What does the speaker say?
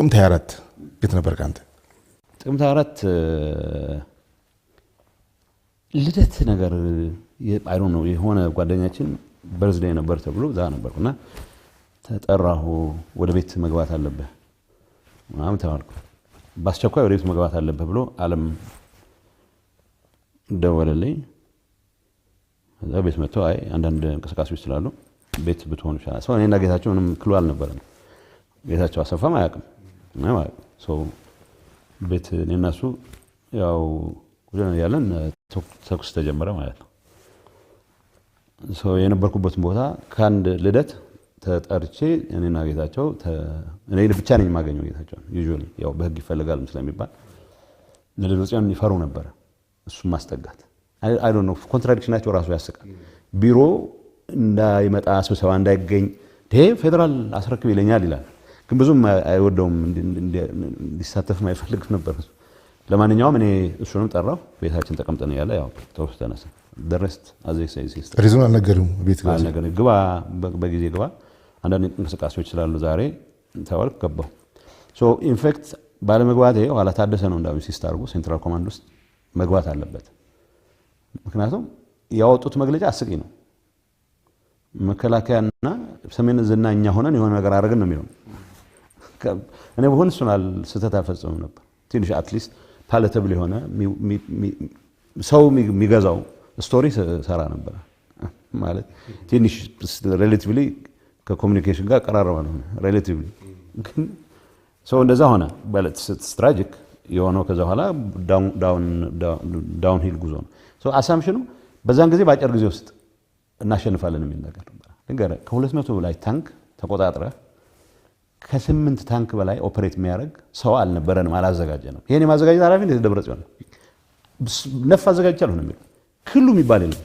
ጥቅምት 24 ቤት ነበር ካንተ ጥቅምት 24 ልደት ነገር አይ ዶንት ኖ የሆነ ጓደኛችን በርዝዴይ ነበር ተብሎ ዛ ነበርኩና ተጠራሁ ወደ ቤት መግባት አለበት ማም ተባልኩ ባስቸኳይ ወደ ቤት መግባት አለበት ብሎ ዓለም ደወለልኝ እዛ ቤት መጥቶ አይ አንዳንድ እንቅስቃሴዎች ስላሉ ቤት ብትሆን ይችላል ሰው እኔና ጌታቸው ምንም ክሉ አልነበረም ጌታቸው አሰፋም አያውቅም ሶ ቤት እኔና እሱ ያው ወደና ያለን ተኩስ ተጀመረ ማለት ነው ሶ የነበርኩበት ቦታ ካንድ ልደት ተጠርቼ እኔና ጌታቸው እኔ ብቻ ነኝ ማገኘው ጌታቸው ዩዥዋሊ ያው በህግ ይፈልጋል ስለሚባል ለሌሎችም ይፈሩ ነበር እሱ ማስጠጋት አይ ዶንት ኖ ኮንትራዲክሽናቸው ራሱ ያስቃል ቢሮ እንዳይመጣ ስብሰባ እንዳይገኝ ፌደራል አስረክብ ይለኛል ይላል ግን ብዙም አይወደውም እንዲሳተፍ ማይፈልግ ነበር ለማንኛውም እኔ እሱንም ጠራው ቤታችን ተቀምጠን ያለ ያው ተወስተነሰ ደረስት አዘይ ሳይሲስ ሪዝን አልነገሩም ቤት ጋር ነገር ግባ በጊዜ ግባ አንዳንድ እንቅስቃሴዎች ስላሉ ዛሬ ተዋልክ ገባው ሶ ኢንፌክት ባለመግባቴ ኋላ ታደሰ ነው እንዳው ሲስታርጉ ሴንትራል ኮማንድ ውስጥ መግባት አለበት ምክንያቱም ያወጡት መግለጫ አስቂ ነው መከላከያና ሰሜን ዝናኛ ሆነን የሆነ ነገር አረጋግን ነው የሚለው እኔ በሆነ ሱናል ስተታ ፈጽሞ ነበር ትንሽ አትሊስት ፓለተብል የሆነ ሰው የሚገዛው ስቶሪ ሰራ ነበር ማለት ትንሽ ሪሌቲቭሊ ከኮሙኒኬሽን ጋር ቀራረበ ነው ሪሌቲቭሊ ሰው እንደዛ ሆነ ማለት ስትራጂክ የሆነው ከዛ ኋላ ዳውን ሂል ጉዞ ነው ሶ አሳምፕሽኑ በዛን ጊዜ ባጭር ጊዜ ውስጥ እናሸንፋለን የሚል ነገር ነበር ነገር ከ200 በላይ ታንክ ተቆጣጥረ ከ8 ታንክ በላይ ኦፕሬት የሚያደርግ ሰው አልነበረንም አላዘጋጀንም ይሄን የማዘጋጀት ኃላፊነት ደብረጽዮን ነፍ አዘጋጅቻለሁ ነው የሚለው ክሉ የሚባል የለም